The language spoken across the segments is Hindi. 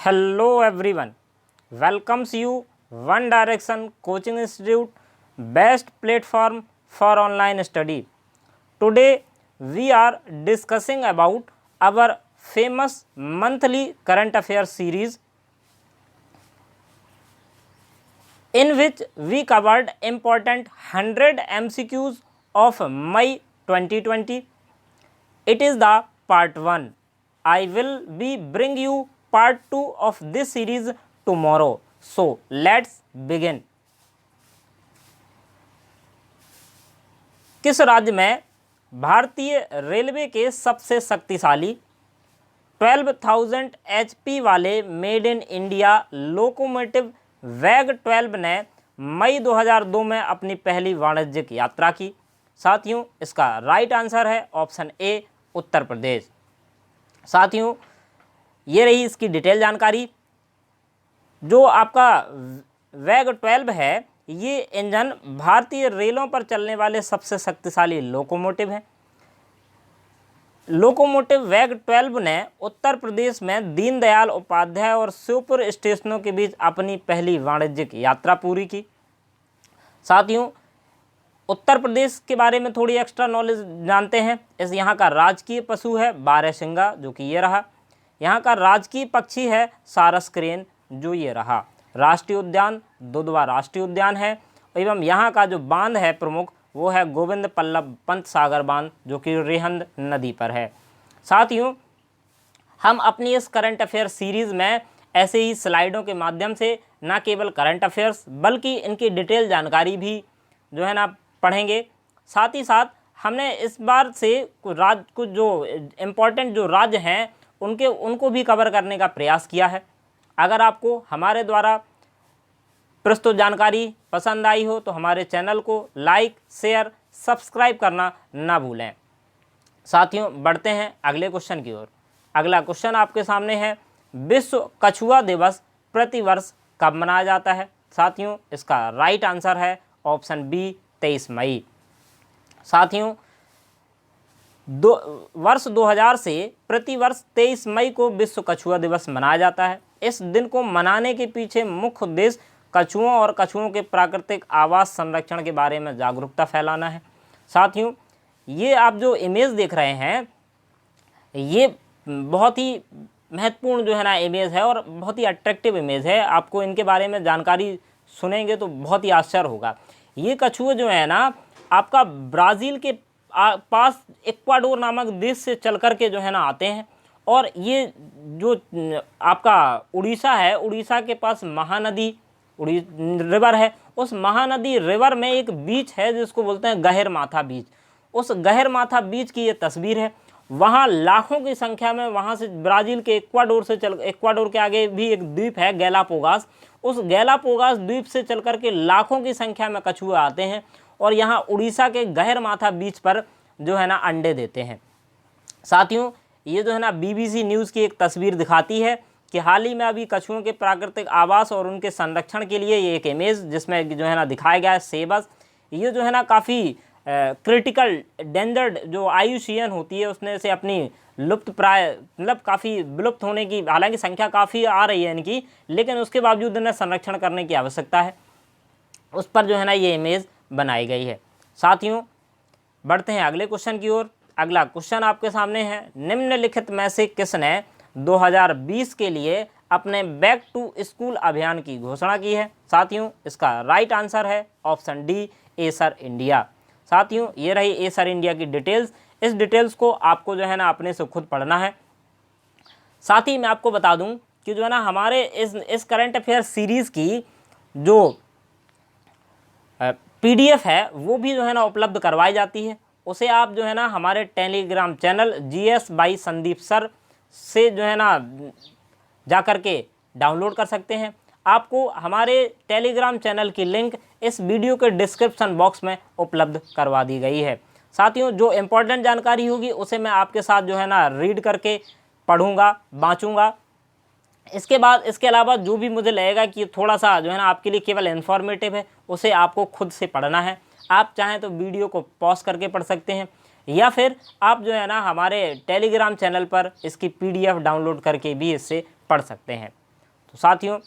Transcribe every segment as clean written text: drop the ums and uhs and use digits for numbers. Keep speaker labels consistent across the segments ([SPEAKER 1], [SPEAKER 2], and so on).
[SPEAKER 1] Hello everyone, welcomes you One Direction Coaching Institute, best platform for online study. Today we are discussing about our famous monthly current affairs series, in which we covered important 100 MCQs of May 2020. It is the part 1. I will be bring you part 2 of this series tomorrow. So let's begin. किस राज्य में भारतीय रेलवे के सबसे शक्तिशाली 12,000 HP वाले मेड इन इंडिया लोकोमोटिव वैग 12 ने मई 2002 में अपनी पहली वाणिज्यिक यात्रा की? साथियों, इसका राइट आंसर है ऑप्शन ए, उत्तर प्रदेश। साथियों, ये रही इसकी डिटेल जानकारी। जो आपका वैग 12 है, ये इंजन भारतीय रेलों पर चलने वाले सबसे शक्तिशाली लोकोमोटिव है। लोकोमोटिव वैग 12 ने उत्तर प्रदेश में दीनदयाल उपाध्याय और श्योपुर स्टेशनों के बीच अपनी पहली वाणिज्यिक यात्रा पूरी की। साथियों, उत्तर प्रदेश के बारे में थोड़ी एक्स्ट्रा नॉलेज जानते हैं। इस यहाँ का राजकीय पशु है बारहसिंगा, जो कि ये रहा। यहाँ का राजकीय पक्षी है सारस क्रेन, जो ये रहा। राष्ट्रीय उद्यान दुधवा राष्ट्रीय उद्यान है, एवं यहाँ का जो बांध है प्रमुख, वो है गोविंद पल्लभ पंत सागर बांध, जो कि रिहंद नदी पर है। साथियों, हम अपनी इस करंट अफेयर सीरीज़ में ऐसे ही स्लाइडों के माध्यम से न केवल करंट अफेयर्स बल्कि इनकी डिटेल जानकारी भी जो है ना पढ़ेंगे। साथ ही साथ हमने इस बार से कुछ जो इम्पोर्टेंट जो राज्य हैं उनको भी कवर करने का प्रयास किया है। अगर आपको हमारे द्वारा प्रस्तुत जानकारी पसंद आई हो तो हमारे चैनल को लाइक, शेयर, सब्सक्राइब करना ना भूलें। साथियों, बढ़ते हैं अगले क्वेश्चन की ओर। अगला क्वेश्चन आपके सामने है, विश्व कछुआ दिवस प्रतिवर्ष कब मनाया जाता है? साथियों, इसका राइट आंसर है ऑप्शन बी, 23 मई। साथियों, वर्ष 2000 से प्रतिवर्ष 23 मई को विश्व कछुआ दिवस मनाया जाता है। इस दिन को मनाने के पीछे मुख्य उद्देश्य कछुओं और कछुओं के प्राकृतिक आवास संरक्षण के बारे में जागरूकता फैलाना है। साथियों, ये आप जो इमेज देख रहे हैं, ये बहुत ही महत्वपूर्ण जो है ना इमेज है और बहुत ही अट्रैक्टिव इमेज है। आपको इनके बारे में जानकारी सुनेंगे तो बहुत ही आश्चर्य होगा। ये कछुए जो है ना आपका ब्राज़ील के पास इक्वाडोर नामक देश से चल कर के जो है ना आते हैं, और ये जो आपका उड़ीसा है, उड़ीसा के पास महानदी रिवर है। उस महानदी रिवर में एक बीच है जिसको बोलते हैं गहरमाथा बीच। उस गहरमाथा बीच की ये तस्वीर है। वहाँ लाखों की संख्या में, वहाँ से ब्राज़ील के इक्वाडोर के आगे भी एक द्वीप है गैलापोगास। उस गैलापोगास द्वीप से चल कर के लाखों की संख्या में कछुए आते हैं और यहाँ उड़ीसा के गहरमाथा बीच पर जो है ना अंडे देते हैं। साथियों, ये जो है ना BBC न्यूज़ की एक तस्वीर दिखाती है कि हाल ही में अभी कछुओं के प्राकृतिक आवास और उनके संरक्षण के लिए ये एक इमेज जिसमें जो है ना दिखाया गया है सेबस। ये जो है ना काफ़ी क्रिटिकल डेंजर्ड जो IUCN होती है उसने इसे अपनी लुप्त प्राय मतलब काफ़ी विलुप्त होने की, हालांकि संख्या काफ़ी आ रही है इनकी, लेकिन उसके बावजूद इन्हें संरक्षण करने की आवश्यकता है। उस पर जो है ना ये इमेज बनाई गई है। साथियों, बढ़ते हैं अगले क्वेश्चन की ओर। अगला क्वेश्चन आपके सामने है, निम्नलिखित में से किसने 2020 के लिए अपने बैक टू स्कूल अभियान की घोषणा की है? साथियों, इसका राइट आंसर है ऑप्शन डी, एसर इंडिया। साथियों, ये रही एसर इंडिया की डिटेल्स। इस डिटेल्स को आपको जो है ना अपने से खुद पढ़ना है। साथ ही मैं आपको बता दूं कि जो है ना हमारे इस करंट अफेयर सीरीज़ की जो PDF है वो भी जो है ना उपलब्ध करवाई जाती है। उसे आप जो है ना हमारे Telegram channel GS by Sandeep sir से जो है ना जा कर के डाउनलोड कर सकते हैं। आपको हमारे टेलीग्राम चैनल की लिंक इस वीडियो के डिस्क्रिप्शन बॉक्स में उपलब्ध करवा दी गई है। साथियों, जो इम्पोर्टेंट जानकारी होगी उसे मैं आपके साथ जो है ना रीड करके पढ़ूँगा, बाँचूँगा। इसके अलावा जो भी मुझे लगेगा कि थोड़ा सा जो है ना आपके लिए केवल इन्फॉर्मेटिव है, उसे आपको खुद से पढ़ना है। आप चाहें तो वीडियो को पॉज करके पढ़ सकते हैं, या फिर आप जो है ना हमारे टेलीग्राम चैनल पर इसकी PDF डाउनलोड करके भी इससे पढ़ सकते हैं। तो साथियों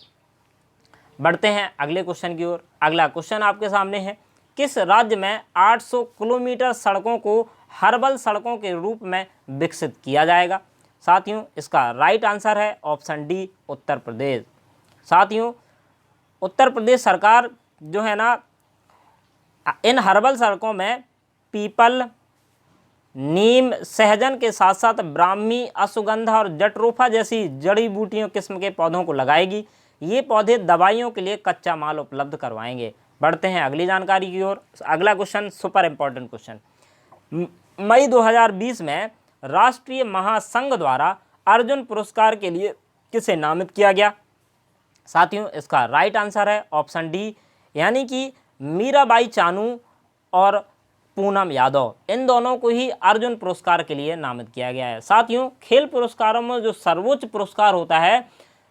[SPEAKER 1] बढ़ते हैं अगले क्वेश्चन की ओर। अगला क्वेश्चन आपके सामने है, किस राज्य में 800 किलोमीटर सड़कों को हर्बल सड़कों के रूप में विकसित किया जाएगा? साथियों इसका राइट आंसर है ऑप्शन डी, उत्तर प्रदेश। साथियों उत्तर प्रदेश सरकार जो है ना, इन हर्बल सड़कों में पीपल, नीम, सहजन के साथ साथ ब्राह्मी, अश्वगंधा और जटरोफा जैसी जड़ी बूटियों किस्म के पौधों को लगाएगी। ये पौधे दवाइयों के लिए कच्चा माल उपलब्ध करवाएंगे। बढ़ते हैं अगली जानकारी की ओर। अगला क्वेश्चन सुपर इंपॉर्टेंट क्वेश्चन, मई 2020 में राष्ट्रीय महासंघ द्वारा अर्जुन पुरस्कार के लिए किसे नामित किया गया? साथियों इसका राइट आंसर है ऑप्शन डी, यानी कि मीराबाई चानू और पूनम यादव, इन दोनों को ही अर्जुन पुरस्कार के लिए नामित किया गया है। साथियों खेल पुरस्कारों में जो सर्वोच्च पुरस्कार होता है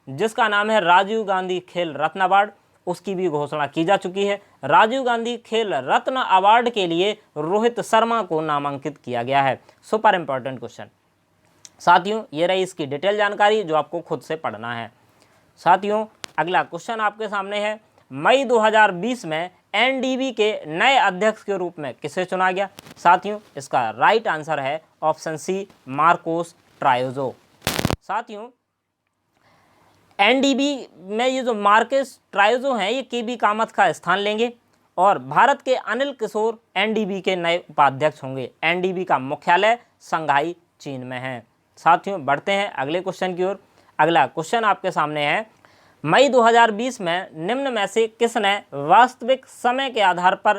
[SPEAKER 1] जिसका नाम है राजीव गांधी खेल रत्न अवार्ड, उसकी भी घोषणा की जा चुकी है। राजीव गांधी खेल रत्न अवार्ड के लिए रोहित शर्मा को नामांकित किया गया है। Super important question. साथियों ये रही इसकी डिटेल जानकारी जो आपको खुद से पढ़ना है। साथियों अगला क्वेश्चन आपके सामने है, मई 2020 में एनडीबी के नए अध्यक्ष के रूप में किसे चुना गया? साथियों इसका राइट आंसर है ऑप्शन सी, मार्कोस ट्रायोजो। साथियों एनडीबी में ये जो मार्कोस ट्रायोजो हैं ये केबी कामत का स्थान लेंगे और भारत के अनिल किशोर एनडीबी के नए उपाध्यक्ष होंगे। एनडीबी का मुख्यालय शंघाई चीन में है। साथियों बढ़ते हैं अगले क्वेश्चन की ओर। अगला क्वेश्चन आपके सामने है, मई 2020 में निम्न में से किसने वास्तविक समय के आधार पर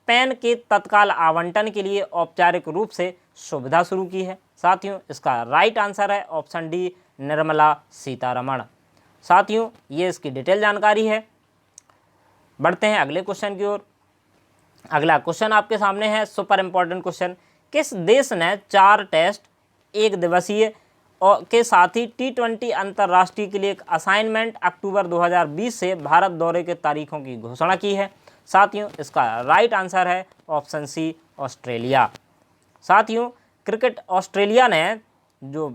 [SPEAKER 1] पेन के तत्काल आवंटन के लिए औपचारिक रूप से सुविधा शुरू की है? साथियों इसका राइट आंसर है ऑप्शन डी, निर्मला सीतारमण। साथियों ये इसकी डिटेल जानकारी है। बढ़ते हैं अगले क्वेश्चन की ओर। अगला क्वेश्चन आपके सामने है सुपर इंपॉर्टेंट क्वेश्चन, किस देश ने 4 टेस्ट 1 दिवसीय और के साथ ही T20 अंतर्राष्ट्रीय के लिए एक असाइनमेंट अक्टूबर 2020 से भारत दौरे के तारीखों की घोषणा की है? साथियों इसका राइट आंसर है ऑप्शन सी, ऑस्ट्रेलिया। साथियों क्रिकेट ऑस्ट्रेलिया ने जो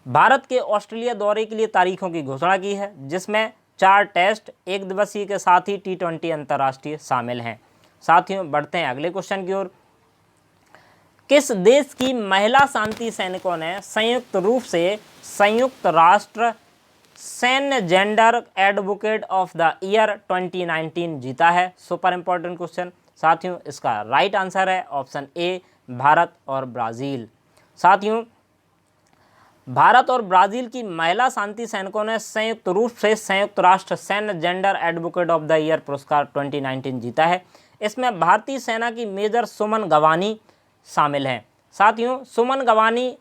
[SPEAKER 1] भारत के ऑस्ट्रेलिया दौरे के लिए तारीखों की घोषणा की है जिसमें 4 टेस्ट 1 दिवसीय के साथ ही T20 अंतर्राष्ट्रीय शामिल हैं। साथियों बढ़ते हैं अगले क्वेश्चन की ओर। किस देश की महिला शांति सैनिकों ने संयुक्त रूप से संयुक्त राष्ट्र सैन्य gender advocate of the year 2019 जीता है? Super important question. साथियों इसका राइट आंसर है ऑप्शन ए, भारत और ब्राज़ील। साथियों भारत और ब्राज़ील की महिला शांति सैनिकों ने संयुक्त रूप से संयुक्त राष्ट्र सैन्य gender advocate of the year पुरस्कार 2019 जीता है। इसमें भारतीय सेना की मेजर सुमन गवानी शामिल हैं। साथियों सुमन गवानी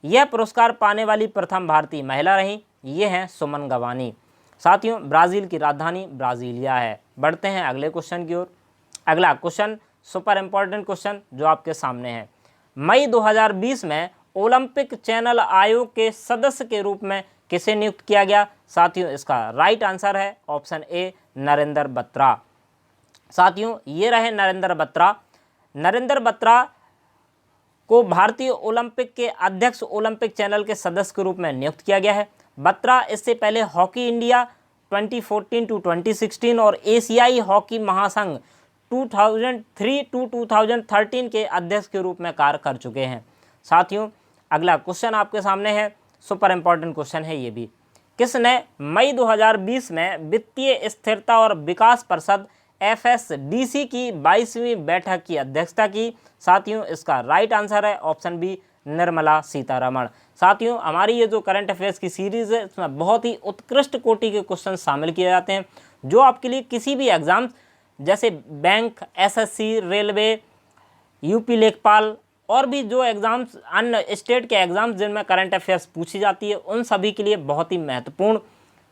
[SPEAKER 1] यह पुरस्कार पाने वाली प्रथम भारतीय महिला रहीं। ये हैं सुमन गवानी। साथियों ब्राज़ील की राजधानी ब्राज़ीलिया है। बढ़ते हैं अगले क्वेश्चन की ओर। अगला क्वेश्चन सुपर इंपॉर्टेंट क्वेश्चन जो आपके सामने है, मई 2020 में ओलंपिक चैनल आयोग के सदस्य के रूप में किसे नियुक्त किया गया? साथियों इसका राइट आंसर है ऑप्शन ए, नरेंद्र बत्रा। साथियों ये रहे नरेंद्र बत्रा। नरेंद्र बत्रा को भारतीय ओलंपिक के अध्यक्ष ओलंपिक चैनल के सदस्य के रूप में नियुक्त किया गया है। बत्रा इससे पहले हॉकी इंडिया 2014 टू 2016 और एशियाई हॉकी महासंघ 2003 टू 2013 के अध्यक्ष के रूप में कार्य कर चुके हैं। साथियों अगला क्वेश्चन आपके सामने है, सुपर इंपॉर्टेंट क्वेश्चन है ये भी। किसने मई 2020 में वित्तीय स्थिरता और विकास परिषद FSDC की 22वीं बैठक की अध्यक्षता की? साथियों इसका राइट आंसर है ऑप्शन बी, निर्मला सीतारमण। साथियों हमारी ये जो करंट अफेयर्स की सीरीज़ है इसमें बहुत ही उत्कृष्ट कोटि के क्वेश्चन शामिल किए जाते हैं जो आपके लिए किसी भी एग्ज़ाम जैसे बैंक, SSC, रेलवे, यूपी लेखपाल और भी जो एग्ज़ाम्स अन्य स्टेट के एग्ज़ाम्स जिनमें करंट अफेयर्स पूछी जाती है उन सभी के लिए बहुत ही महत्वपूर्ण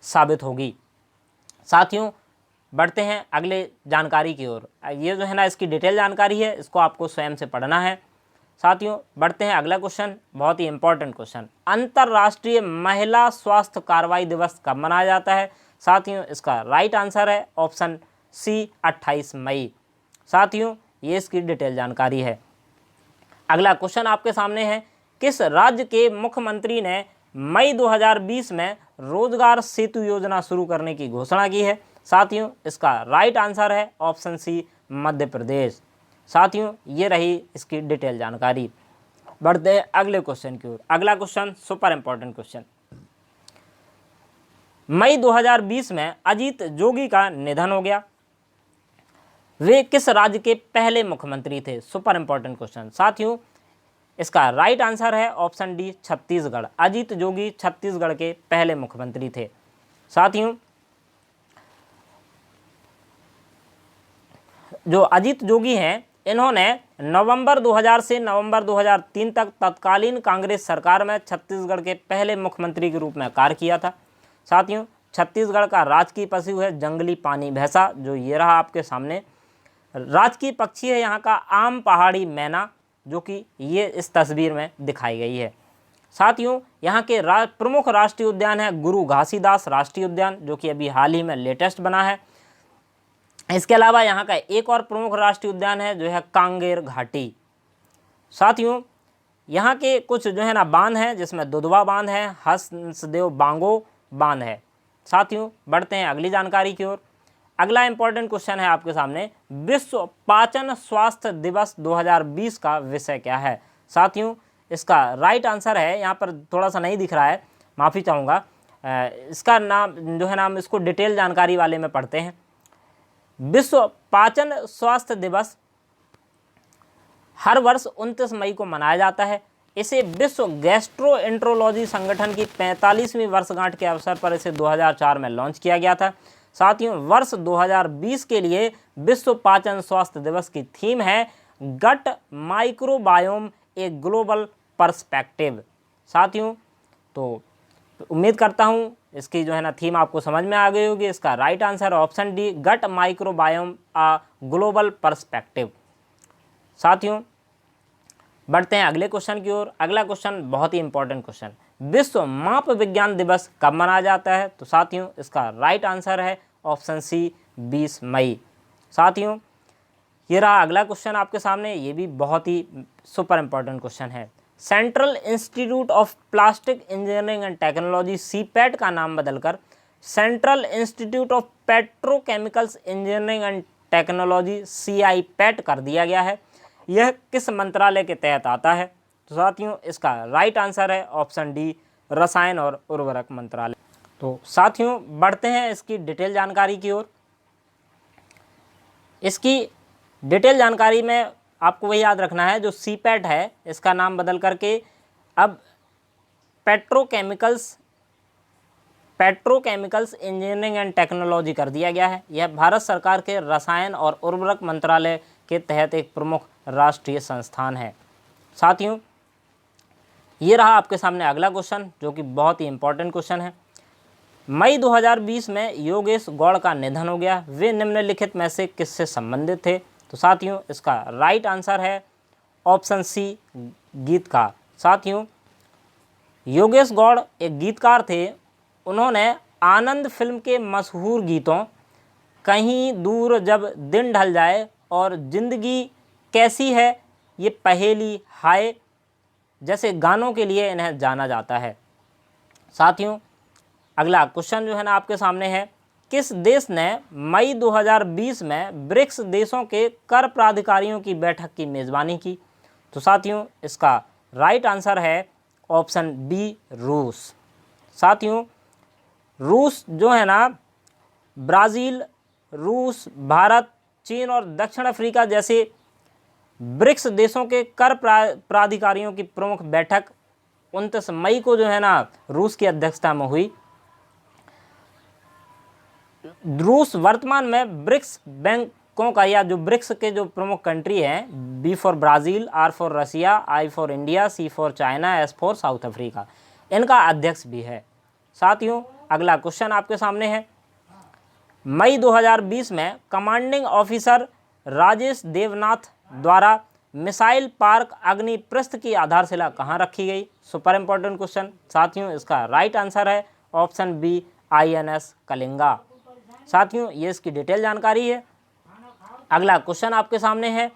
[SPEAKER 1] साबित होगी। साथियों बढ़ते हैं अगले जानकारी की ओर। ये जो है ना इसकी डिटेल जानकारी है, इसको आपको स्वयं से पढ़ना है। साथियों बढ़ते हैं अगला क्वेश्चन, बहुत ही इंपॉर्टेंट क्वेश्चन। अंतर्राष्ट्रीय महिला स्वास्थ्य कार्रवाई दिवस कब मनाया जाता है? साथियों इसका राइट आंसर है ऑप्शन सी, 28 मई। साथियों ये इसकी डिटेल जानकारी है। अगला क्वेश्चन आपके सामने है, किस राज्य के मुख्यमंत्री ने मई 2020 में रोजगार सेतु योजना शुरू करने की घोषणा की है। साथियों, इसका राइट आंसर है ऑप्शन सी, मध्य प्रदेश। साथियों, ये रही इसकी डिटेल जानकारी। बढ़ते हैं अगले क्वेश्चन की ओर। अगला क्वेश्चन सुपर इंपॉर्टेंट क्वेश्चन। मई 2020 में अजीत जोगी का निधन हो गया। वे किस राज्य के पहले मुख्यमंत्री थे? Super important question. साथियों, इसका राइट आंसर है ऑप्शन डी, छत्तीसगढ़। अजीत जोगी छत्तीसगढ़ के पहले मुख्यमंत्री थे। साथियों, जो अजीत जोगी हैं, इन्होंने नवंबर 2000 से नवंबर 2003 तक तत्कालीन कांग्रेस सरकार में छत्तीसगढ़ के पहले मुख्यमंत्री के रूप में कार्य किया था। साथियों, छत्तीसगढ़ का राजकीय पशु है जंगली पानी भैंसा, जो ये रहा आपके सामने। राजकीय पक्षी है यहाँ का आम पहाड़ी मैना, जो कि ये इस तस्वीर में दिखाई गई है। साथियों, यहाँ के प्रमुख राष्ट्रीय उद्यान है गुरु घासीदास राष्ट्रीय उद्यान, जो कि अभी हाल ही में लेटेस्ट बना है। इसके अलावा यहाँ का एक और प्रमुख राष्ट्रीय उद्यान है जो है कांगेर घाटी। साथियों, यहाँ के कुछ जो है ना बांध हैं, जिसमें दुधवा बांध है, हंसदेव बांगो बांध है। साथियों, बढ़ते हैं अगली जानकारी की ओर। अगला इंपॉर्टेंट क्वेश्चन है आपके सामने, विश्व पाचन स्वास्थ्य दिवस 2020 का विषय क्या है? साथियों, इसका राइट आंसर है, यहाँ पर थोड़ा सा नहीं दिख रहा है, माफ़ी चाहूँगा, इसका नाम जो है नाम इसको डिटेल जानकारी वाले में पढ़ते हैं। विश्व पाचन स्वास्थ्य दिवस हर वर्ष 29 मई को मनाया जाता है। इसे विश्व गैस्ट्रोएंट्रोलॉजी संगठन की 45वीं वर्षगांठ के अवसर पर इसे 2004 में लॉन्च किया गया था। साथियों, वर्ष 2020 के लिए विश्व पाचन स्वास्थ्य दिवस की थीम है gut microbiome a global perspective. साथियों, तो उम्मीद करता हूँ इसकी जो है ना थीम आपको समझ में आ गई होगी। इसका right answer option D, gut microbiome a global perspective. साथियों, बढ़ते हैं अगले क्वेश्चन की ओर। अगला क्वेश्चन बहुत ही इंपॉर्टेंट क्वेश्चन, विश्व माप विज्ञान दिवस कब मनाया जाता है? तो साथियों, इसका राइट आंसर है ऑप्शन सी, 20 मई। साथियों, ये रहा अगला क्वेश्चन आपके सामने, ये भी बहुत ही सुपर इंपॉर्टेंट क्वेश्चन है। Central institute of plastic engineering and technology CPAT का नाम बदलकर central institute of petrochemicals engineering and technology CIPAT कर दिया गया है। यह किस मंत्रालय के तहत आता है? तो साथियों, इसका राइट आंसर है ऑप्शन डी, रसायन और उर्वरक मंत्रालय। तो साथियों, बढ़ते हैं इसकी डिटेल जानकारी की ओर। इसकी डिटेल जानकारी में आपको वही याद रखना है, जो CPAT है इसका नाम बदल करके अब पेट्रोकेमिकल्स इंजीनियरिंग एंड टेक्नोलॉजी कर दिया गया है। यह भारत सरकार के रसायन और उर्वरक मंत्रालय के तहत एक प्रमुख राष्ट्रीय संस्थान है। साथियों, ये रहा आपके सामने अगला क्वेश्चन, जो कि बहुत ही इंपॉर्टेंट क्वेश्चन है। मई 2020 में योगेश गौड़ का निधन हो गया। वे निम्नलिखित में से किससे संबंधित थे? तो साथियों, इसका राइट आंसर है ऑप्शन सी, गीतकार। साथियों, योगेश गौड़ एक गीतकार थे। उन्होंने आनंद फिल्म के मशहूर गीतों कहीं दूर जब दिन ढल जाए और जिंदगी कैसी है, ये पहेली, हाय जैसे गानों के लिए इन्हें जाना जाता है। साथियों, अगला क्वेश्चन जो है ना आपके सामने है, किस देश ने मई 2020 में ब्रिक्स देशों के कर प्राधिकारियों की बैठक की मेज़बानी की? तो साथियों, इसका राइट आंसर है ऑप्शन बी, रूस। साथियों, रूस जो है ना, ब्राज़ील, रूस, भारत, चीन और दक्षिण अफ्रीका जैसे ब्रिक्स देशों के कर प्राधिकारियों की प्रमुख बैठक 29 मई को जो है ना रूस की अध्यक्षता में हुई। रूस वर्तमान में ब्रिक्स बैंकों का, या जो ब्रिक्स के जो प्रमुख कंट्री हैं, B for Brazil, R for Russia, I for India, C for China, S for South Africa, इनका अध्यक्ष भी है। साथियों, अगला क्वेश्चन आपके सामने है, मई 2020 में कमांडिंग ऑफिसर राजेश देवनाथ द्वारा मिसाइल पार्क अग्निपृष्ठ की आधारशिला कहाँ रखी गई? Super important question. साथियों, इसका राइट आंसर है ऑप्शन बी, INS कलिंगा। साथियों, ये इसकी डिटेल जानकारी है। अगला क्वेश्चन आपके सामने है,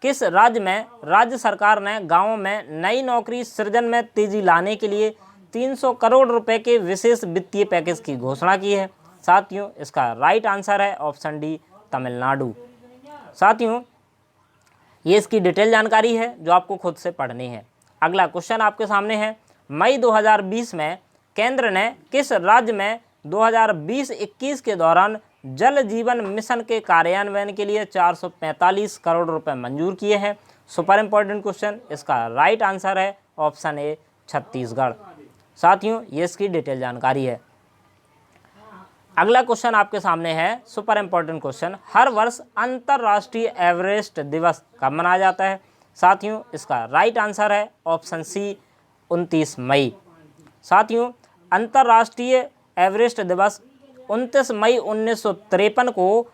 [SPEAKER 1] किस राज्य में राज्य सरकार ने गांवों में नई नौकरी सृजन में तेजी लाने के लिए 300 करोड़ रुपए के विशेष वित्तीय पैकेज की घोषणा की है। साथियों, इसका राइट आंसर है ऑप्शन डी, तमिलनाडु। साथियों, ये इसकी डिटेल जानकारी है जो आपको खुद से पढ़नी है। अगला क्वेश्चन आपके सामने है, मई 2020 में केंद्र ने किस राज्य में 2020-21 के दौरान जल जीवन मिशन के कार्यान्वयन के लिए 445 करोड़ रुपए मंजूर किए हैं? Super important question. इसका राइट आंसर है ऑप्शन ए, छत्तीसगढ़। साथियों, ये इसकी डिटेल जानकारी है। अगला क्वेश्चन आपके सामने है, सुपर इंपॉर्टेंट क्वेश्चन। हर वर्ष अंतर्राष्ट्रीय एवरेस्ट दिवस कब मनाया जाता है? साथियों, इसका राइट आंसर है ऑप्शन सी, 29 मई। साथियों, अंतर्राष्ट्रीय एवरेस्ट दिवस 29 मई 1953 को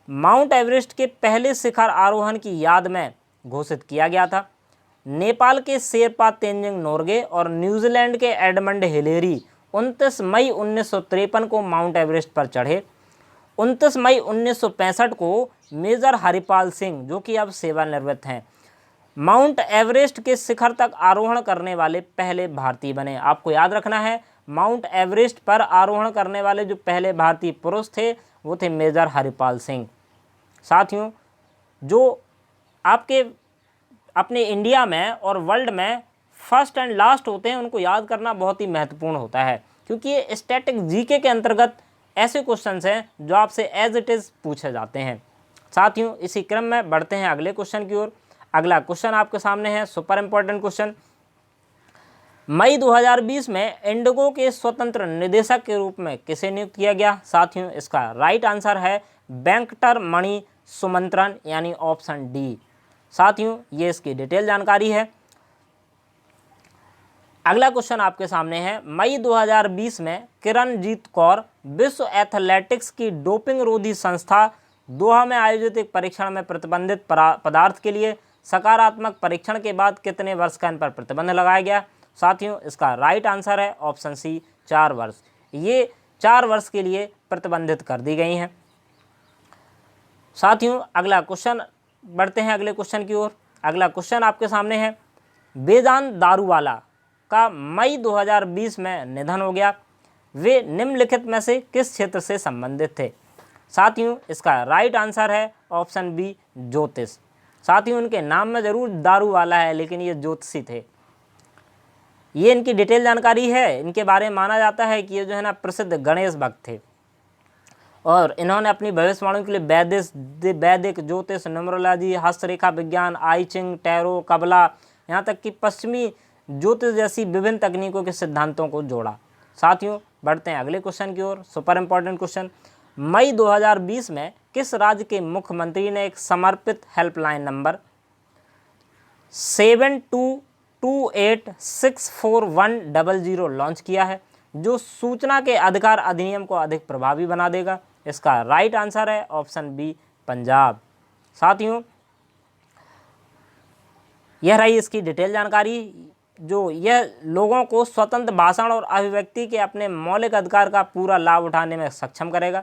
[SPEAKER 1] माउंट एवरेस्ट के पहले शिखर आरोहण की याद में घोषित किया गया था। नेपाल के शेरपा तेंजिंग नोर्गे और न्यूजीलैंड के एडमंड हिलेरी 29 मई 1953 को माउंट एवरेस्ट पर चढ़े। 29 मई 1965 को मेजर हरिपाल सिंह, जो कि अब सेवानिवृत्त हैं, माउंट एवरेस्ट के शिखर तक आरोहण करने वाले पहले भारतीय बने। आपको याद रखना है, माउंट एवरेस्ट पर आरोहण करने वाले जो पहले भारतीय पुरुष थे वो थे मेजर हरिपाल सिंह। साथियों, जो आपके अपने इंडिया में और वर्ल्ड में फर्स्ट एंड लास्ट होते हैं उनको याद करना बहुत ही महत्वपूर्ण होता है, क्योंकि ये स्टैटिक जीके के अंतर्गत ऐसे क्वेश्चंस हैं जो आपसे एज इट इज़ पूछे जाते हैं। साथियों, इसी क्रम में बढ़ते हैं अगले क्वेश्चन की ओर। अगला क्वेश्चन आपके सामने है, सुपर इंपॉर्टेंट क्वेश्चन। मई 2020 में इंडिगो के स्वतंत्र निदेशक के रूप में किसे नियुक्त किया गया? साथियों, इसका राइट आंसर है वेंकटरमणि सुमंत्रन, यानी ऑप्शन डी। साथियों, ये इसकी डिटेल जानकारी है। अगला क्वेश्चन आपके सामने है, मई 2020 में किरणजीत कौर विश्व एथलेटिक्स की डोपिंग रोधी संस्था दोहा में आयोजित एक परीक्षण में प्रतिबंधित पदार्थ के लिए सकारात्मक परीक्षण के बाद कितने वर्ष का इन पर प्रतिबंध लगाया गया? साथियों, इसका राइट आंसर है ऑप्शन सी, 4 वर्ष। ये 4 वर्ष के लिए प्रतिबंधित कर दी गई हैं। साथियों, अगला क्वेश्चन बढ़ते हैं अगले क्वेश्चन की ओर। अगला क्वेश्चन आपके सामने है, बेजान दारूवाला का मई 2020 में निधन हो गया। वे निम्नलिखित में से किस क्षेत्र से संबंधित थे? साथियों, इसका राइट आंसर है ऑप्शन बी, ज्योतिष। साथियों, उनके नाम में जरूर दारू वाला है लेकिन ये ज्योतिषी थे। ये इनकी डिटेल जानकारी है। इनके बारे में माना जाता है कि ये जो है ना प्रसिद्ध गणेश भक्त थे और इन्होंने अपनी भविष्यवाणी के लिए वैदिक, ज्योतिष, न्यूमरोलॉजी, हस्तरेखा विज्ञान, आई चिंग, टैरो, कबला, यहाँ तक कि पश्चिमी ज्योतिष जैसी विभिन्न तकनीकों के सिद्धांतों को जोड़ा। साथियों, बढ़ते हैं अगले क्वेश्चन की ओर। सुपर इंपॉर्टेंट क्वेश्चन, मई 2020 में किस राज्य के मुख्यमंत्री ने एक समर्पित हेल्पलाइन नंबर 72286410 लॉन्च किया है, जो सूचना के अधिकार अधिनियम को अधिक प्रभावी बना देगा? इसका राइट आंसर है ऑप्शन बी, पंजाब। साथियों, यह रही इसकी डिटेल जानकारी, जो यह लोगों को स्वतंत्र भाषण और अभिव्यक्ति के अपने मौलिक अधिकार का पूरा लाभ उठाने में सक्षम करेगा।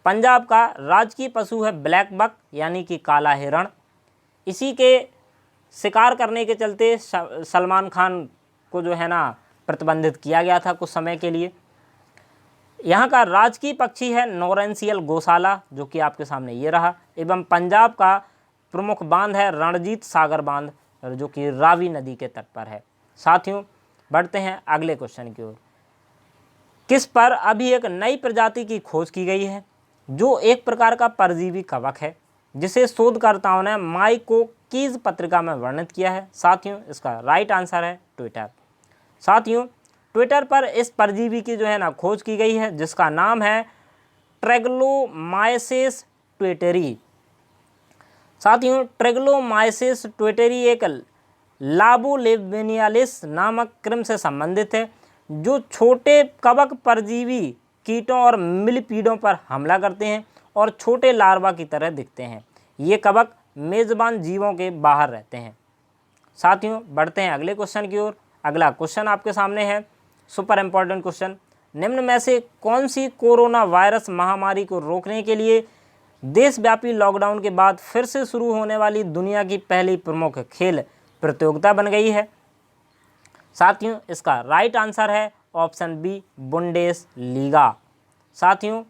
[SPEAKER 1] पंजाब का राजकीय पशु है ब्लैक बक, यानी कि काला हिरण। इसी के शिकार करने के चलते सलमान खान को जो है ना प्रतिबंधित किया गया था कुछ समय के लिए। यहाँ का राजकीय पक्षी है नॉरेंशियल गौशाला, जो कि आपके सामने ये रहा। एवं पंजाब का प्रमुख बांध है रणजीत सागर बांध, जो कि रावी नदी के तट पर है। साथियों, बढ़ते हैं अगले क्वेश्चन की ओर। किस पर अभी एक नई प्रजाति की खोज की गई है, जो एक प्रकार का परजीवी कवक है, जिसे शोधकर्ताओं ने माइकोकीज पत्रिका में वर्णित किया है? साथियों, इसका राइट आंसर है ट्विटर। साथियों, ट्विटर पर इस परजीवी की जो है ना खोज की गई है, जिसका नाम है ट्रेगलोमाइसेस ट्विटेरी। साथियों, ट्रेगलोमाइसेस ट्विटेरी एक लाबोलेविनियालिस नामक क्रम से संबंधित है, जो छोटे कवक परजीवी कीटों और मिलीपीडों पर हमला करते हैं और छोटे लार्वा की तरह दिखते हैं। ये कवक मेजबान जीवों के बाहर रहते हैं। साथियों, बढ़ते हैं अगले क्वेश्चन की ओर। अगला क्वेश्चन आपके सामने है, सुपर इंपॉर्टेंट क्वेश्चन। निम्न में से कौन सी कोरोना वायरस महामारी को रोकने के लिए देशव्यापी लॉकडाउन के बाद फिर से शुरू होने वाली दुनिया की पहली प्रमुख खेल प्रतियोगिता बन गई है? साथियों, इसका राइट आंसर है ऑप्शन बी बुंडेस लीगा। साथियों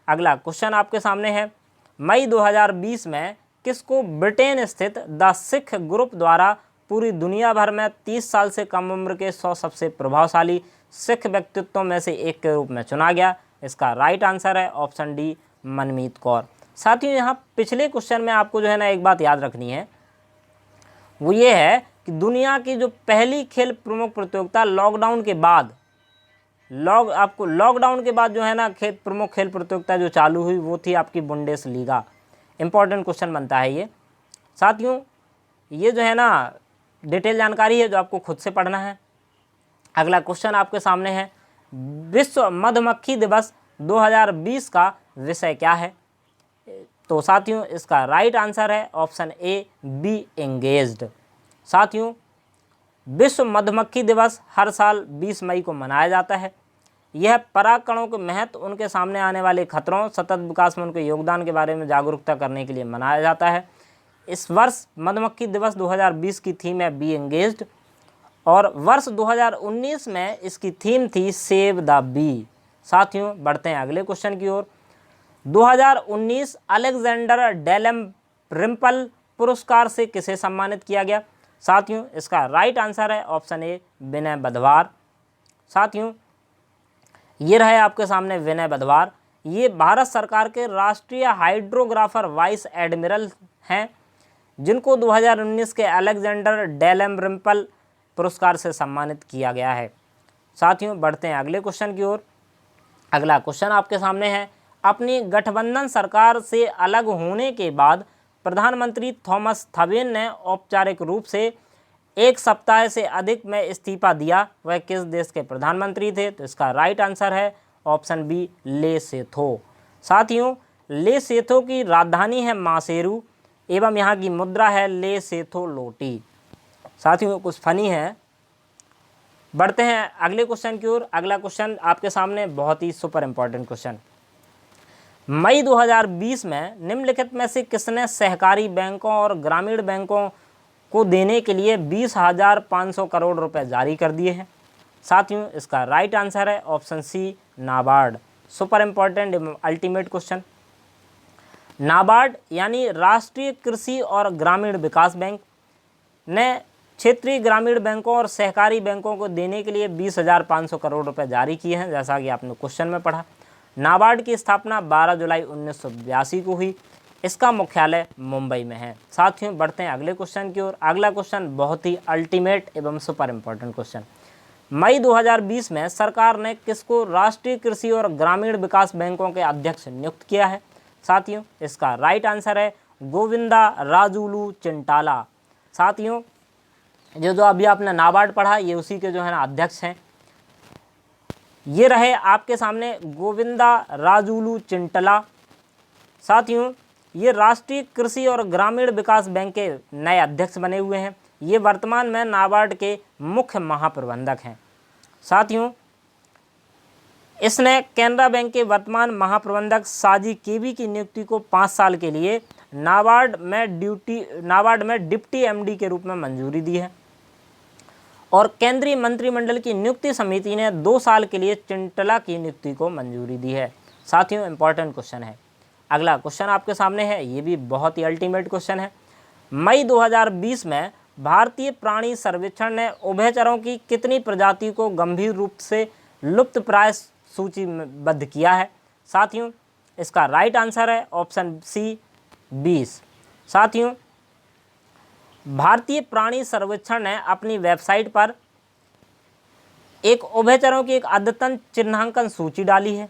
[SPEAKER 1] अगला क्वेश्चन आपके सामने है, मई 2020 में किसको ब्रिटेन स्थित द सिख ग्रुप द्वारा पूरी दुनिया भर में 30 साल से कम उम्र के 100 सबसे प्रभावशाली सिख व्यक्तित्वों में से एक के रूप में चुना गया? इसका राइट आंसर है ऑप्शन डी मनमीत कौर। साथियों यहाँ पिछले क्वेश्चन में आपको जो है ना एक बात याद रखनी है, वो ये है कि दुनिया की जो पहली खेल प्रमुख प्रतियोगिता लॉकडाउन के बाद लॉकडाउन के बाद जो है ना प्रमुख खेल प्रतियोगिता जो चालू हुई वो थी आपकी बुंडेस लीगा। इंपॉर्टेंट क्वेश्चन बनता है ये। साथियों ये जो है ना डिटेल जानकारी है जो आपको खुद से पढ़ना है। अगला क्वेश्चन आपके सामने है, विश्व मधुमक्खी दिवस 2020 का विषय क्या है? तो साथियों इसका राइट आंसर है ऑप्शन ए बी एंगेज्ड। साथियों विश्व मधुमक्खी दिवस हर साल 20 मई को मनाया जाता है। यह परागकणों के महत्व, उनके सामने आने वाले खतरों, सतत विकास में उनके योगदान के बारे में जागरूकता करने के लिए मनाया जाता है। इस वर्ष मधुमक्खी दिवस 2020 की थीम है बी एंगेज्ड और वर्ष 2019 में इसकी थीम थी सेव द बी। साथियों बढ़ते हैं अगले क्वेश्चन की ओर। 2019 अलेक्जेंडर डेलम रिम्पल पुरस्कार से किसे सम्मानित किया गया? साथियों इसका राइट आंसर है ऑप्शन ए विनय बधवार। साथियों ये रहे आपके सामने विनय बधवार। ये भारत सरकार के राष्ट्रीय हाइड्रोग्राफर वाइस एडमिरल हैं जिनको 2019 के अलेक्जेंडर डेलम रिम्पल पुरस्कार से सम्मानित किया गया है। साथियों बढ़ते हैं अगले क्वेश्चन की ओर। अगला क्वेश्चन आपके सामने है, अपनी गठबंधन सरकार से अलग होने के बाद प्रधानमंत्री थॉमस थवेन ने औपचारिक रूप से एक सप्ताह से अधिक में इस्तीफा दिया, वह किस देश के प्रधानमंत्री थे? तो इसका राइट आंसर है ऑप्शन बी लेसोथो। साथियों लेसोथो की राजधानी है मासेरू एवं यहाँ की मुद्रा है लेसोथो लोटी। साथियों कुछ फनी है। बढ़ते हैं अगले क्वेश्चन की ओर। अगला क्वेश्चन आपके सामने बहुत ही सुपर इंपॉर्टेंट क्वेश्चन, मई 2020 में निम्नलिखित में से किसने सहकारी बैंकों और ग्रामीण बैंकों को देने के लिए 20,500 करोड़ रुपए जारी कर दिए हैं? साथियों इसका राइट आंसर है option C NABARD. Super important ultimate question. NABARD यानी राष्ट्रीय कृषि और ग्रामीण विकास बैंक ने क्षेत्रीय ग्रामीण बैंकों और सहकारी बैंकों को देने के लिए 20,500 करोड़ रुपए जारी किए हैं, जैसा कि आपने क्वेश्चन में पढ़ा। नाबार्ड की स्थापना 12 जुलाई 1982 को हुई। इसका मुख्यालय मुंबई में है। साथियों बढ़ते हैं अगले क्वेश्चन की ओर। अगला क्वेश्चन बहुत ही अल्टीमेट एवं सुपर इंपॉर्टेंट क्वेश्चन, मई 2020 में सरकार ने किसको राष्ट्रीय कृषि और ग्रामीण विकास बैंकों के अध्यक्ष नियुक्त किया है? साथियों इसका राइट आंसर है गोविंदा राजुलू चिंटाला। साथियों जो अभी आपने नाबार्ड पढ़ा ये उसी के जो है ना अध्यक्ष हैं। ये रहे आपके सामने गोविंदा राजुलू चिंटला। साथियों ये राष्ट्रीय कृषि और ग्रामीण विकास बैंक के नए अध्यक्ष बने हुए हैं। ये वर्तमान में नाबार्ड के मुख्य महाप्रबंधक हैं। साथियों इसने कैनरा बैंक के वर्तमान महाप्रबंधक साजी केवी की नियुक्ति को 5 साल के लिए नाबार्ड में डिप्टी एमडी के रूप में मंजूरी दी है और केंद्रीय मंत्रिमंडल की नियुक्ति समिति ने 2 साल के लिए चिंटला की नियुक्ति को मंजूरी दी है। साथियों इंपॉर्टेंट क्वेश्चन है। अगला क्वेश्चन आपके सामने है, ये भी बहुत ही अल्टीमेट क्वेश्चन है। मई 2020 में भारतीय प्राणी सर्वेक्षण ने उभयचरों की कितनी प्रजाति को गंभीर रूप से लुप्तप्राय सूचीबद्ध किया है? साथियों इसका राइट आंसर है ऑप्शन सी 20। साथियों भारतीय प्राणी सर्वेक्षण ने अपनी वेबसाइट पर एक उभयचरों की एक अद्यतन चिन्हांकन सूची डाली है।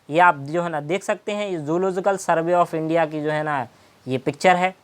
[SPEAKER 1] ये आप जो है ना देख सकते हैं, ये जूलॉजिकल सर्वे ऑफ इंडिया की जो है ना ये पिक्चर है।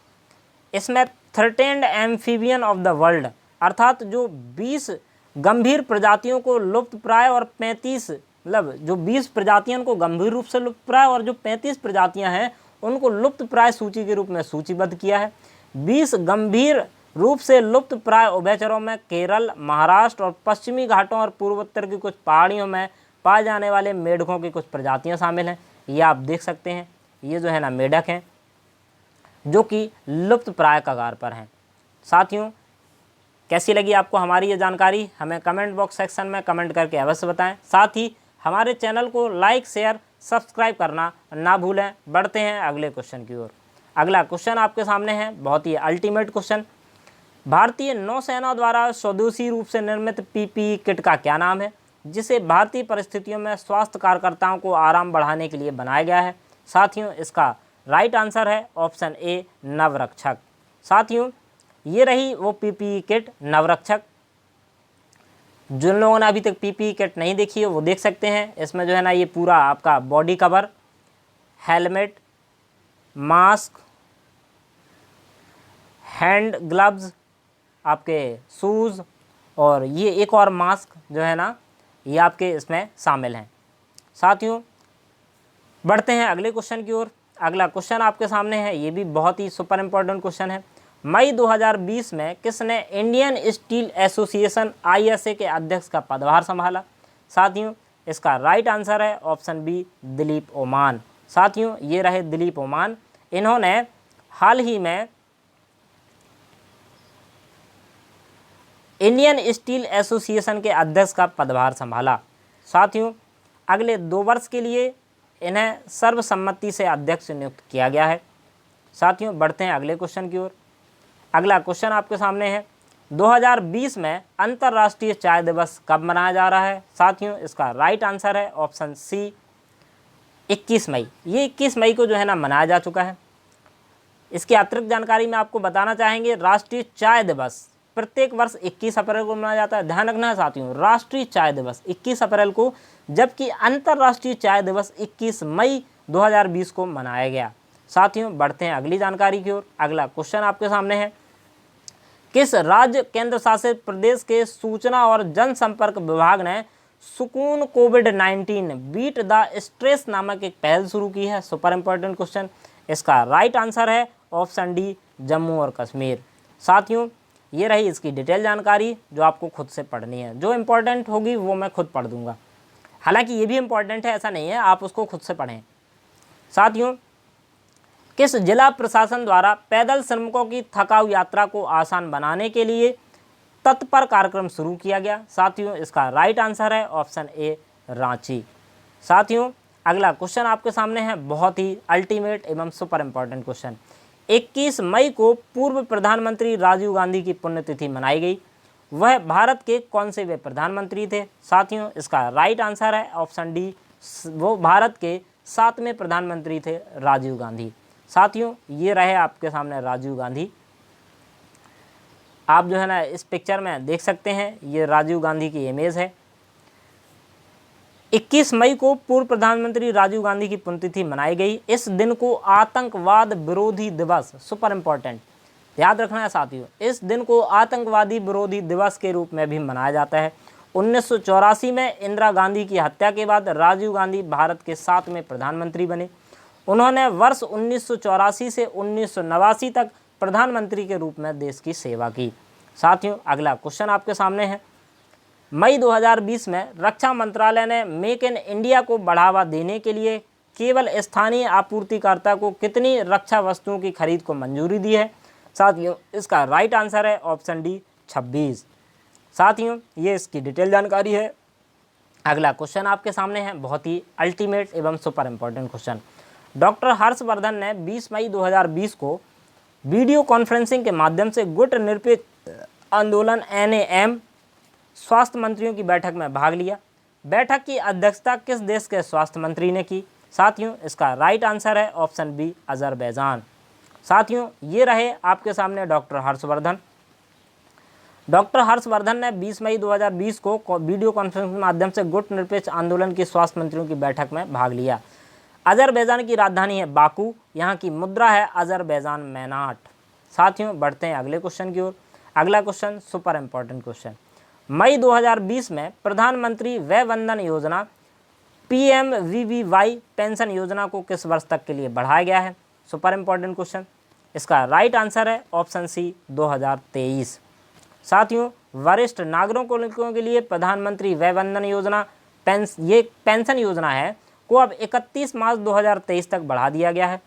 [SPEAKER 1] इसमें threatened amphibian of the world अर्थात जो 20 गंभीर प्रजातियों को लुप्तप्राय और 35 मतलब जो 20 प्रजातियों को गंभीर रूप से लुप्तप्राय और जो 35 प्रजातियां हैं उनको लुप्तप्राय सूची के रूप में सूचीबद्ध किया है। 20 गंभीर रूप से लुप्तप्राय उभयचरों में केरल, महाराष्ट्र और पश्चिमी घाटों और पूर्वोत्तर की कुछ पहाड़ियों में पाए जाने वाले मेढकों की कुछ प्रजातियां शामिल हैं। ये आप देख सकते हैं, ये जो है ना मेढक हैं जो कि लुप्तप्राय कगार पर हैं। साथियों कैसी लगी आपको हमारी ये जानकारी हमें कमेंट बॉक्स सेक्शन में कमेंट करके अवश्य बताएं। साथ ही हमारे चैनल को लाइक शेयर सब्सक्राइब करना ना भूलें। बढ़ते हैं अगले क्वेश्चन की ओर। अगला क्वेश्चन आपके सामने है, बहुत ही अल्टीमेट क्वेश्चन। भारतीय नौसेना द्वारा स्वदेशी रूप से निर्मित पीपीई किट का क्या नाम है, जिसे भारतीय परिस्थितियों में स्वास्थ्य कार्यकर्ताओं को आराम बढ़ाने के लिए बनाया गया है? साथियों, इसका राइट आंसर है ऑप्शन ए नवरक्षक। साथियों, ये रही वो पीपीई किट नवरक्षक। जिन लोगों ने अभी तक पीपीई किट नहीं देखी है वो देख सकते हैं। इसमें जो है ना ये पूरा आपका body cover, helmet, mask, hand gloves, आपके शूज़ और ये एक और मास्क जो है ना ये आपके इसमें शामिल हैं। साथियों, बढ़ते हैं अगले क्वेश्चन की ओर। अगला क्वेश्चन आपके सामने है, ये भी बहुत ही सुपर इम्पोर्टेंट क्वेश्चन है। मई 2020 में किसने इंडियन स्टील एसोसिएशन ISA के अध्यक्ष का पदभार संभाला? साथियों, इसका राइट आंसर है ऑप्शन बी दिलीप ओमान। साथियों, ये रहे दिलीप ओमान। इन्होंने हाल ही में इंडियन स्टील एसोसिएशन के अध्यक्ष का पदभार संभाला। साथियों, अगले 2 वर्ष के लिए इन्हें सर्वसम्मति से अध्यक्ष नियुक्त किया गया है। साथियों, बढ़ते हैं अगले क्वेश्चन की ओर। अगला क्वेश्चन आपके सामने है, 2020 में अंतर्राष्ट्रीय चाय दिवस कब मनाया जा रहा है? साथियों, इसका राइट आंसर है ऑप्शन सी 21 मई। ये 21 मई को जो है ना मनाया जा चुका है। इसकी अतिरिक्त जानकारी में आपको बताना चाहेंगे, राष्ट्रीय चाय दिवस प्रत्येक वर्ष 21 अप्रैल को मनाया जाता है। ध्यान रखना है साथियों, राष्ट्रीय चाय दिवस 21 अप्रैल को, जबकि अंतर्राष्ट्रीय चाय दिवस 21 मई 2020 को मनाया गया। साथियों, बढ़ते हैं अगली जानकारी की ओर। अगला क्वेश्चन आपके सामने है, किस राज्य केंद्र शासित प्रदेश के सूचना और जनसंपर्क विभाग ने सुकून कोविड-19 बीट द स्ट्रेस नामक एक पहल शुरू की है? Super important question. इसका राइट आंसर है ऑप्शन डी जम्मू और कश्मीर। साथियों, ये रही इसकी डिटेल जानकारी जो आपको खुद से पढ़नी है। जो इम्पोर्टेंट होगी वो मैं खुद पढ़ दूंगा, हालांकि ये भी इम्पोर्टेंट है, ऐसा नहीं है, आप उसको खुद से पढ़ें। साथियों, किस जिला प्रशासन द्वारा पैदल श्रमिकों की थकाऊ यात्रा को आसान बनाने के लिए तत्पर कार्यक्रम शुरू किया गया? साथियों, इसका राइट आंसर है ऑप्शन ए रांची। साथियों, अगला क्वेश्चन आपके सामने है, बहुत ही अल्टीमेट एवं सुपर इम्पोर्टेंट क्वेश्चन। 21 मई को पूर्व प्रधानमंत्री राजीव गांधी की पुण्यतिथि मनाई गई। वह भारत के कौन से वे प्रधानमंत्री थे? साथियों, इसका राइट आंसर है ऑप्शन डी, वो भारत के 7वें प्रधानमंत्री थे राजीव गांधी। साथियों, ये रहे आपके सामने राजीव गांधी। आप जो है ना इस पिक्चर में देख सकते हैं, ये राजीव गांधी की इमेज है। 21 मई को पूर्व प्रधानमंत्री राजीव गांधी की पुण्यतिथि मनाई गई। इस दिन को आतंकवाद विरोधी दिवस, सुपर इम्पोर्टेंट याद रखना है साथियों, इस दिन को आतंकवादी विरोधी दिवस के रूप में भी मनाया जाता है। 1984 में इंदिरा गांधी की हत्या के बाद राजीव गांधी भारत के 7वें प्रधानमंत्री बने। उन्होंने वर्ष 1984 से 1989 तक प्रधानमंत्री के रूप में देश की सेवा की। साथियों, अगला क्वेश्चन आपके सामने है, मई 2020 में रक्षा मंत्रालय ने मेक इन इंडिया को बढ़ावा देने के लिए केवल स्थानीय आपूर्तिकर्ता को कितनी रक्षा वस्तुओं की खरीद को मंजूरी दी है? साथियों, इसका राइट आंसर है ऑप्शन डी 26। साथियों, ये इसकी डिटेल जानकारी है। अगला क्वेश्चन आपके सामने है, बहुत ही अल्टीमेट एवं super important question. Doctor Harshvardhan ने 20 मई 2020 को वीडियो कॉन्फ्रेंसिंग के माध्यम से गुट निरपेक्ष आंदोलन NAM स्वास्थ्य मंत्रियों की बैठक में भाग लिया। बैठक की अध्यक्षता किस देश के स्वास्थ्य मंत्री ने की? साथियों, इसका राइट आंसर है ऑप्शन बी अजरबैजान। साथियों, ये रहे आपके सामने डॉक्टर हर्षवर्धन। डॉक्टर हर्षवर्धन ने 20 मई 2020 को वीडियो कॉन्फ्रेंसिंग के माध्यम से गुट निरपेक्ष आंदोलन की स्वास्थ्य मंत्रियों की बैठक में भाग लिया। अजरबैजान की राजधानी है बाकू, यहाँ की मुद्रा है अजरबैजान मैनाट। साथियों, बढ़ते हैं अगले क्वेश्चन की ओर। अगला क्वेश्चन सुपर इम्पोर्टेंट क्वेश्चन। मई 2020 में प्रधानमंत्री वय वंदन योजना PMVVY पेंशन योजना को किस वर्ष तक के लिए बढ़ाया गया है? Super important question. इसका राइट आंसर है ऑप्शन सी 2023। साथियों, वरिष्ठ नागरिकों के लिए प्रधानमंत्री वय वंदन योजना ये पेंशन योजना है को अब 31 मार्च 2023 तक बढ़ा दिया गया है।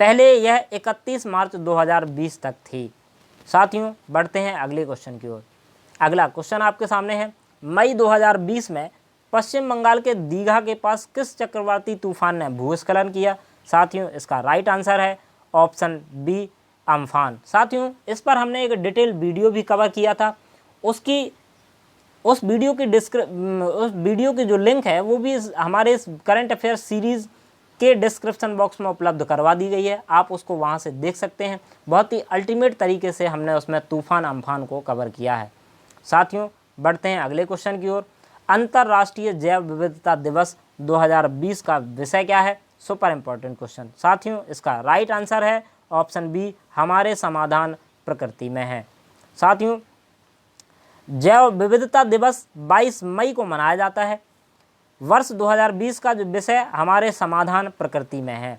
[SPEAKER 1] पहले यह 31 मार्च 2020 तक थी। साथियों बढ़ते हैं अगले क्वेश्चन की ओर। अगला क्वेश्चन आपके सामने है, मई 2020 में पश्चिम बंगाल के दीघा के पास किस चक्रवाती तूफान ने भूस्खलन किया? साथियों इसका राइट आंसर है ऑप्शन बी अम्फान। साथियों इस पर हमने एक डिटेल वीडियो भी कवर किया था, उस वीडियो की जो लिंक है वो भी हमारे इस करंट अफेयर सीरीज़ के डिस्क्रिप्शन बॉक्स में उपलब्ध करवा दी गई है, आप उसको वहां से देख सकते हैं। बहुत ही अल्टीमेट तरीके से हमने उसमें तूफान अम्फान को कवर किया है। साथियों बढ़ते हैं अगले क्वेश्चन की ओर। अंतर्राष्ट्रीय जैव विविधता दिवस 2020 का विषय क्या है? Super important question. साथियों इसका राइट आंसर है ऑप्शन बी हमारे समाधान प्रकृति में है। साथियों जैव विविधता दिवस 22 मई को मनाया जाता है। वर्ष 2020 का जो विषय हमारे समाधान प्रकृति में है,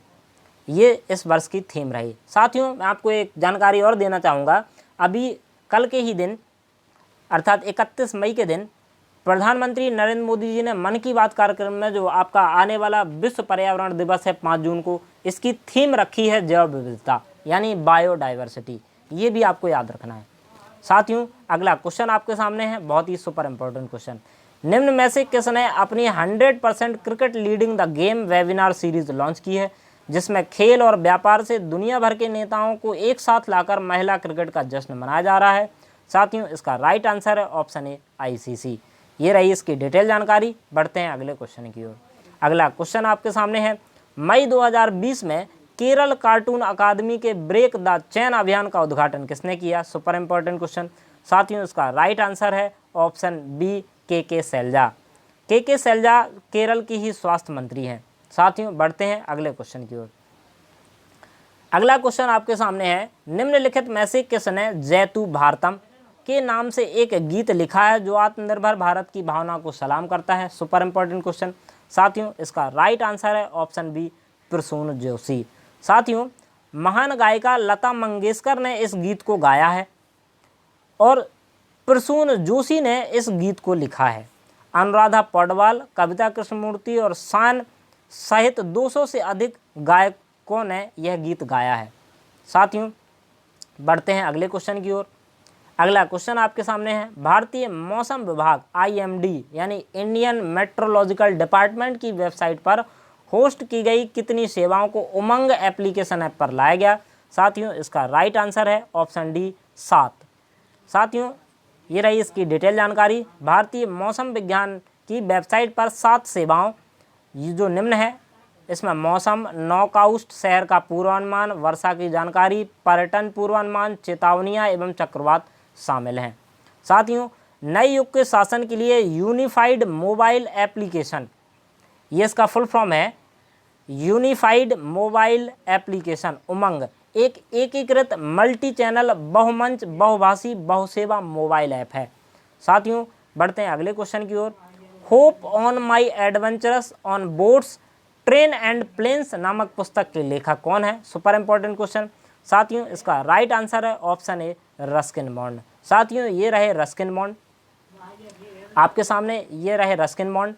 [SPEAKER 1] ये इस वर्ष की थीम रही। साथियों मैं आपको एक जानकारी और देना चाहूँगा, अभी कल के ही दिन अर्थात 31 मई के दिन प्रधानमंत्री नरेंद्र मोदी जी ने मन की बात कार्यक्रम में जो आपका आने वाला विश्व पर्यावरण दिवस है 5 जून को, इसकी थीम रखी है जैव विविधता यानी बायोडाइवर्सिटी। ये भी आपको याद रखना है। साथियों अगला क्वेश्चन आपके सामने है, बहुत ही सुपर इंपॉर्टेंट क्वेश्चन। निम्न में से किसने अपनी 100% cricket leading the game webinar series launch की है, जिसमें खेल और व्यापार से दुनिया भर के नेताओं को एक साथ लाकर महिला क्रिकेट का जश्न मनाया जा रहा है? साथियों इसका राइट आंसर है ऑप्शन ए ICC। ये रही इसकी डिटेल जानकारी। बढ़ते हैं अगले क्वेश्चन की ओर। अगला क्वेश्चन आपके सामने है, मई 2020 में केरल कार्टून अकादमी के ब्रेक द चेन अभियान का उद्घाटन किसने किया? Super important question. साथियों इसका राइट आंसर है option B KK Shailaja. KK Shailaja Kerala की ही स्वास्थ्य मंत्री हैं। साथियों बढ़ते हैं अगले क्वेश्चन की ओर। अगला क्वेश्चन आपके सामने है, निम्नलिखित में से किसने जैतू भारतम के नाम से एक गीत लिखा है जो आत्मनिर्भर भारत की भावना को सलाम करता है? Super important question. साथियों इसका राइट आंसर है ऑप्शन बी प्रसून जोशी। साथियों महान गायिका लता मंगेशकर ने इस गीत को गाया है और प्रसून जोशी ने इस गीत को लिखा है। अनुराधा पौडवाल, कविता कृष्णमूर्ति और शान सहित 200 से अधिक गायकों ने यह गीत गाया है। साथियों बढ़ते हैं अगले क्वेश्चन की ओर। अगला क्वेश्चन आपके सामने है, भारतीय मौसम विभाग IMD यानी इंडियन मेट्रोलॉजिकल डिपार्टमेंट की वेबसाइट पर होस्ट की गई कितनी सेवाओं को उमंग एप्लीकेशन ऐप पर लाया गया? साथियों इसका राइट आंसर है ऑप्शन डी 7। साथियों ये रही इसकी डिटेल जानकारी। भारतीय मौसम विज्ञान की वेबसाइट पर 7 सेवाओं ये जो निम्न है, इसमें मौसम, नॉकआउट, शहर का पूर्वानुमान, वर्षा की जानकारी, पर्यटन पूर्वानुमान, चेतावनियाँ एवं चक्रवात शामिल हैं। साथियों नए युग के शासन के लिए यूनिफाइड मोबाइल एप्लीकेशन, ये इसका फुल फॉर्म है यूनिफाइड मोबाइल एप्लीकेशन उमंग, एक एकीकृत मल्टी चैनल बहुमंच बहुभाषी बहुसेवा मोबाइल ऐप है। साथियों बढ़ते हैं अगले क्वेश्चन की ओर। Hop on my adventures on boats train and planes नामक पुस्तक के लेखक कौन है? Super important question. साथियों इसका राइट आंसर है ऑप्शन ए रस्किन बॉन्ड। साथियों ये रहे रस्किन बॉन्ड आपके सामने, ये रहे रस्किन बॉन्ड।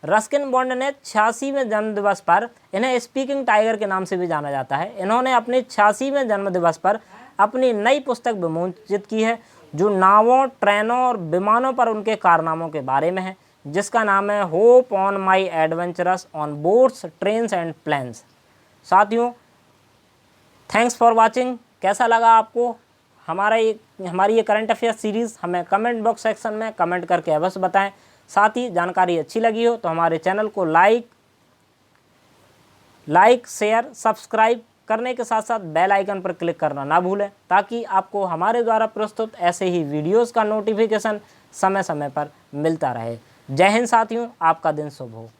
[SPEAKER 1] रस्किन बॉन्ड ने 86वें जन्मदिवस पर, इन्हें स्पीकिंग टाइगर के नाम से भी जाना जाता है, इन्होंने अपने 86वें जन्मदिवस पर अपनी नई पुस्तक विमोचित की है जो नावों, ट्रेनों और विमानों पर उनके कारनामों के बारे में है, जिसका नाम है hop on my adventures on boats trains and planes. साथियों थैंक्स फॉर वॉचिंग। कैसा लगा आपको हमारी ये करंट अफेयर सीरीज़? हमें कमेंट बॉक्स सेक्शन में कमेंट करके अवश्य बताएं। साथ ही जानकारी अच्छी लगी हो तो हमारे चैनल को लाइक शेयर सब्सक्राइब करने के साथ साथ बेल आइकन पर क्लिक करना ना भूलें, ताकि आपको हमारे द्वारा प्रस्तुत ऐसे ही वीडियोस का नोटिफिकेशन समय समय पर मिलता रहे। जय हिंद साथियों, आपका दिन शुभ हो।